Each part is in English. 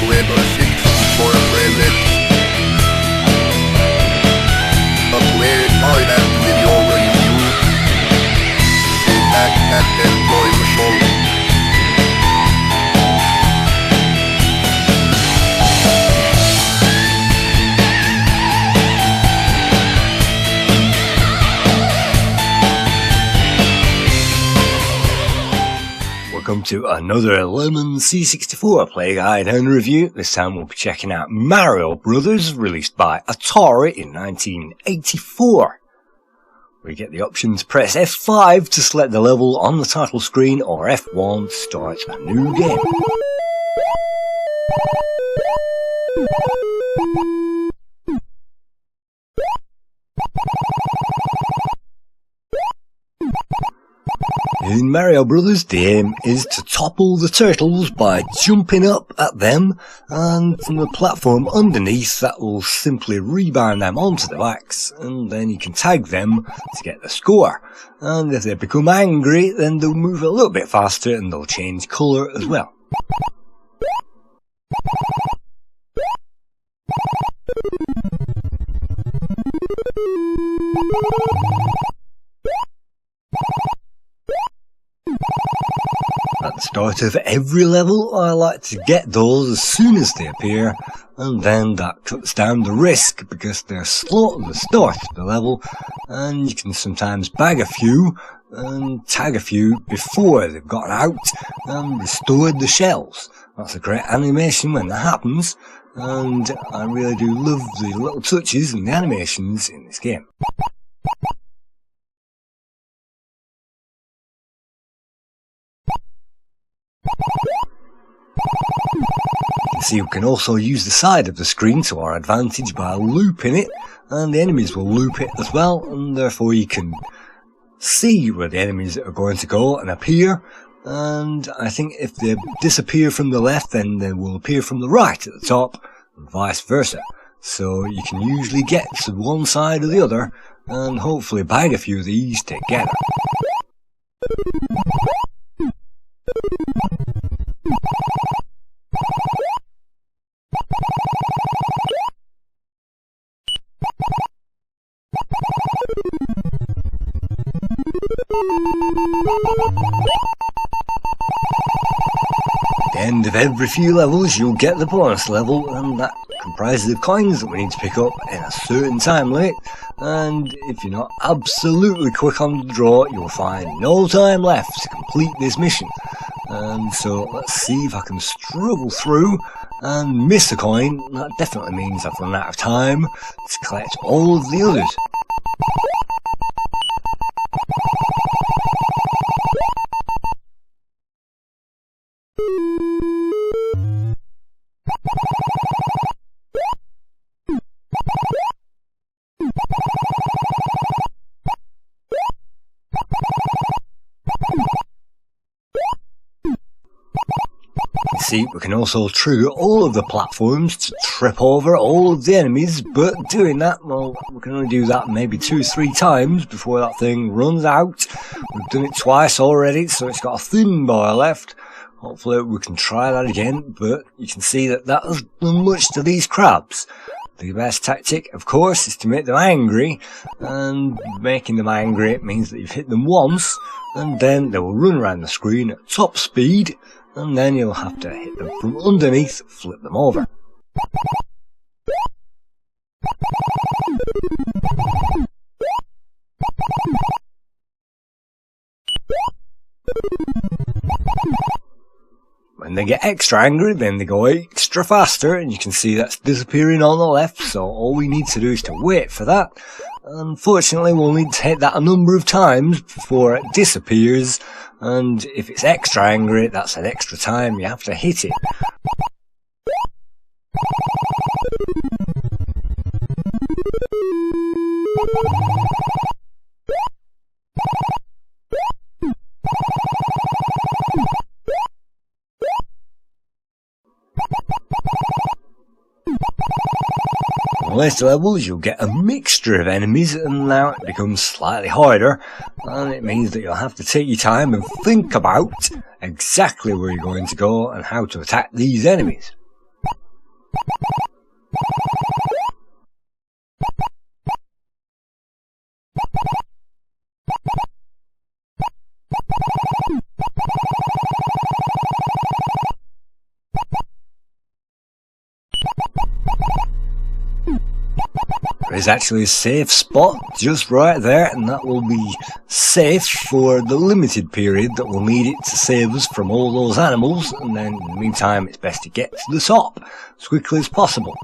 with a C64 playlist. A Playguide and video review. Sit back and enjoy the show. Welcome to another Lemon C64 Playguide and review. This time we'll be checking out Mario Brothers, released by Atari in 1984. We get the option to press F5 to select the level on the title screen, or F1 to start a new game. In Mario Brothers, the aim is to topple the turtles by jumping up at them, and from the platform underneath that will simply rebound them onto the backs, and then you can tag them to get the score. And if they become angry, then they'll move a little bit faster and they'll change colour as well. At the start of every level, I like to get those as soon as they appear, and then that cuts down the risk because they're slow at the start of the level, and you can sometimes bag a few and tag a few before they've gotten out and restored the shells. That's a great animation when that happens, and I really do love the little touches and the animations in this game. You can see we can also use the side of the screen to our advantage by looping it, and the enemies will loop it as well, and therefore you can see where the enemies are going to go and appear. And I think if they disappear from the left, then they will appear from the right at the top, and vice versa. So you can usually get to one side or the other, and hopefully bag a few of these together. At the end of every few levels you'll get the bonus level, and that comprises of coins that we need to pick up in a certain time limit, and if you're not absolutely quick on the draw you'll find no time left to complete this mission. And so let's see if I can struggle through and miss a coin. That definitely means I've run out of time to collect all of the others. See, we can also trigger all of the platforms to trip over all of the enemies, but doing that, well, we can only do that maybe 2 or 3 times before that thing runs out. We've done it twice already, so it's got a thin bar left. Hopefully we can try that again, but you can see that that doesn't do much to these crabs. The best tactic, of course, is to make them angry, and making them angry means that you've hit them once, and then they will run around the screen at top speed, and then you'll have to hit them from underneath, flip them over. When they get extra angry, then they go extra faster, and you can see that's disappearing on the left, so all we need to do is to wait for that. Unfortunately, we'll need to hit that a number of times before it disappears, and if it's extra angry, that's an extra time you have to hit it. On later levels you'll get a mixture of enemies, and now it becomes slightly harder, and it means that you'll have to take your time and think about exactly where you're going to go and how to attack these enemies. There is actually a safe spot just right there, and that will be safe for the limited period that we'll need it to save us from all those animals, and then in the meantime it's best to get to the top as quickly as possible.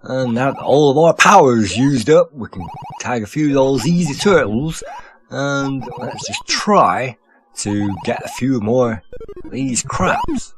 And now that all of our power is used up, we can tag a few of those easy turtles, and let's just try to get a few more of these crabs.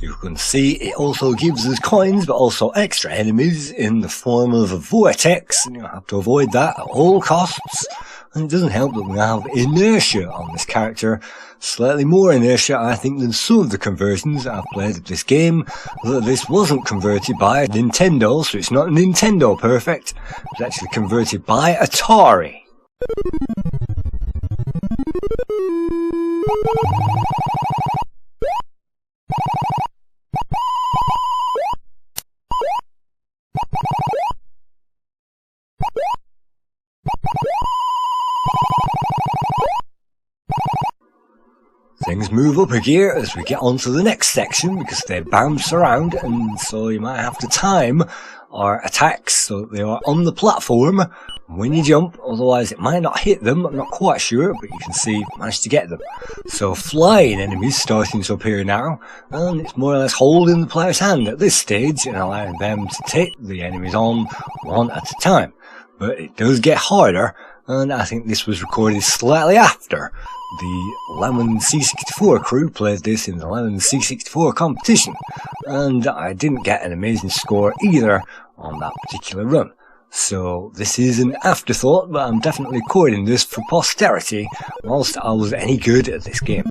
You can see it also gives us coins, but also extra enemies in the form of a vortex, and you have to avoid that at all costs. And it doesn't help that we have inertia on this character, slightly more inertia I think than some of the conversions I've played of this game, although this wasn't converted by Nintendo, so it's not Nintendo perfect, it was actually converted by Atari. Things move up a gear as we get onto the next section because they bounce around, and so you might have to time our attacks so that they are on the platform when you jump, otherwise it might not hit them. I'm not quite sure, but you can see you've managed to get them. So flying enemies starting to appear now, and it's more or less holding the player's hand at this stage and allowing them to take the enemies on one at a time. But it does get harder, and I think this was recorded slightly after the Lemon C64 crew played this in the Lemon C64 competition, and I didn't get an amazing score either on that particular run. So this is an afterthought, but I'm definitely recording this for posterity whilst I was any good at this game.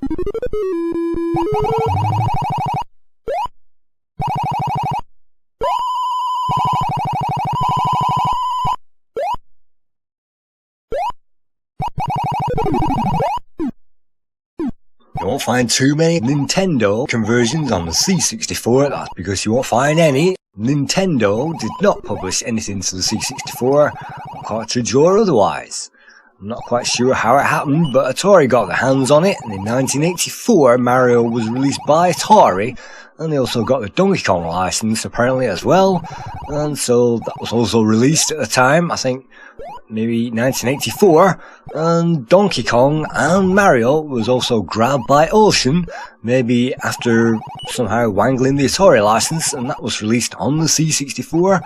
You won't find too many Nintendo conversions on the C64, that's because you won't find any. Nintendo did not publish anything to the C64, cartridge or otherwise. I'm not quite sure how it happened, but Atari got their hands on it, and in 1984 Mario was released by Atari, and they also got the Donkey Kong license apparently as well, and so that was also released at the time, I think maybe 1984, and Donkey Kong and Mario was also grabbed by Ocean, maybe after somehow wangling the Atari license, and that was released on the C64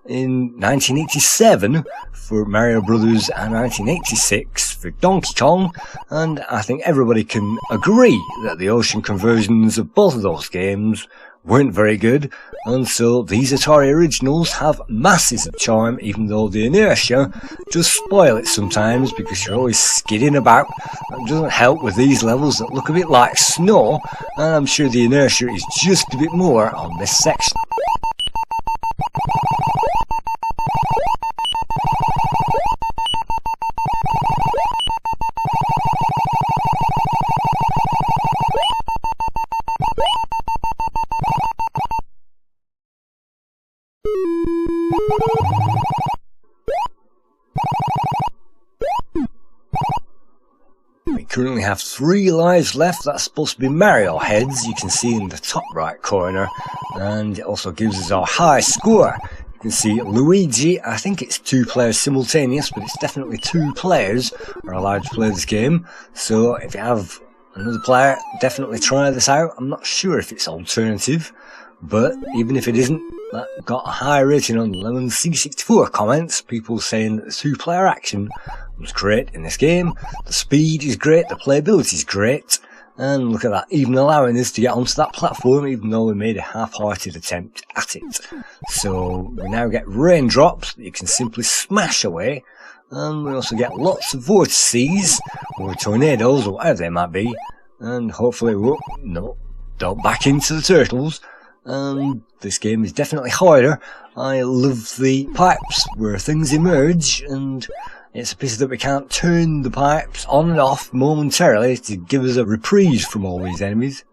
in 1987 for Mario Brothers and 1986 for Donkey Kong, and I think everybody can agree that the Ocean conversions of both of those games weren't very good, and so these Atari originals have masses of charm, even though the inertia does spoil it sometimes because you're always skidding about. That doesn't help with these levels that look a bit like snow, and I'm sure the inertia is just a bit more on this section. We currently have 3 lives left. That's supposed to be Mario heads, you can see in the top right corner, and it also gives us our high score. You can see Luigi, I think it's 2 players simultaneous, but it's definitely 2 players are allowed to play this game, so if you have another player, definitely try this out. I'm not sure if it's alternative, but even if it isn't, that got a high rating on the Lemon C64 comments, people saying that the 2-player action was great in this game, the speed is great, the playability is great, and look at that, even allowing us to get onto that platform even though we made a half-hearted attempt at it. So we now get raindrops that you can simply smash away, and we also get lots of vortices or tornadoes or whatever they might be, and hopefully, whoop, no, don't back into the turtles. And this game is definitely harder. I love the pipes where things emerge, and it's a pity that we can't turn the pipes on and off momentarily to give us a reprieve from all these enemies.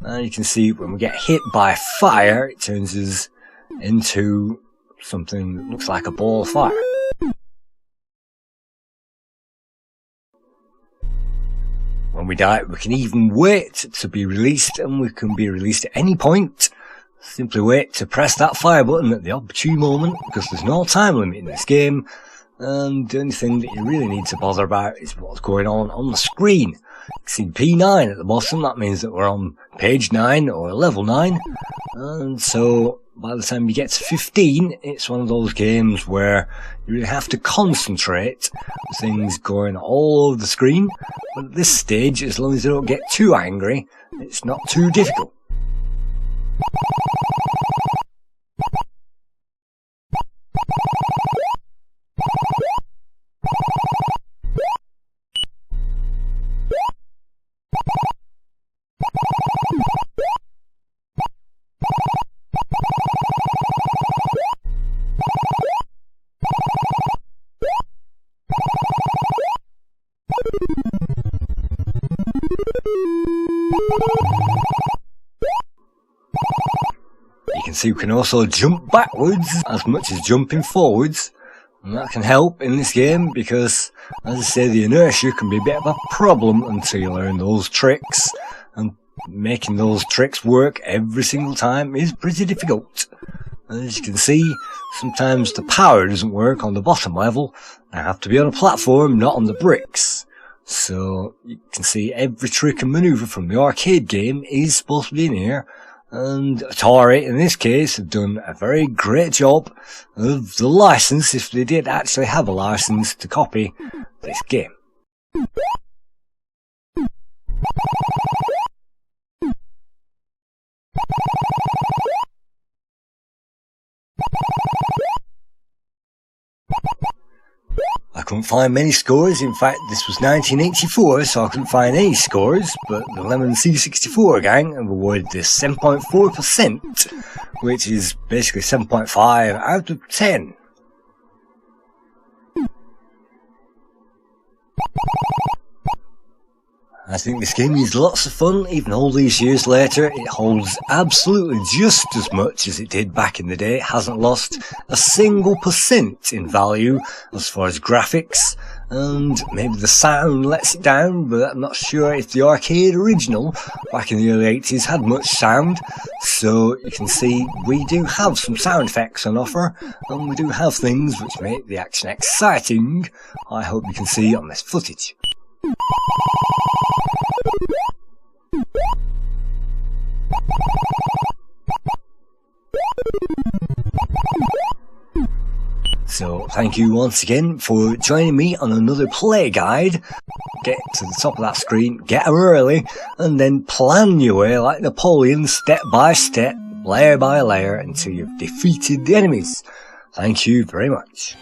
And you can see when we get hit by fire, it turns us into something that looks like a ball of fire. When we die, we can even wait to be released, and we can be released at any point. Simply wait to press that fire button at the opportune moment, because there's no time limit in this game, and the only thing that you really need to bother about is what's going on the screen. You can see P9 at the bottom. That means that we're on page 9 or level 9, and so by the time you get to 15, it's one of those games where you really have to concentrate with things going all over the screen. But at this stage, as long as you don't get too angry, it's not too difficult. You can see we can also jump backwards as much as jumping forwards, and that can help in this game because, as I say, the inertia can be a bit of a problem until you learn those tricks, and making those tricks work every single time is pretty difficult. As you can see, sometimes the power doesn't work on the bottom level. I have to be on a platform, not on the bricks. So you can see every trick and manoeuvre from the arcade game is supposed to be in here, and Atari in this case have done a very great job of the license, if they did actually have a license to copy this game. I couldn't find many scores. In fact, this was 1984, so I couldn't find any scores, but the Lemon C64 gang have awarded this 7.4%, which is basically 7.5 out of 10. I think this game is lots of fun. Even all these years later, it holds absolutely just as much as it did back in the day. It hasn't lost a single % in value as far as graphics, and maybe the sound lets it down, but I'm not sure if the arcade original back in the early 80s had much sound. So you can see we do have some sound effects on offer, and we do have things which make the action exciting. I hope you can see on this footage. So thank you once again for joining me on another play guide. Get to the top of that screen, get them early, and then plan your way like Napoleon, step by step, layer by layer, until you've defeated the enemies. Thank you very much.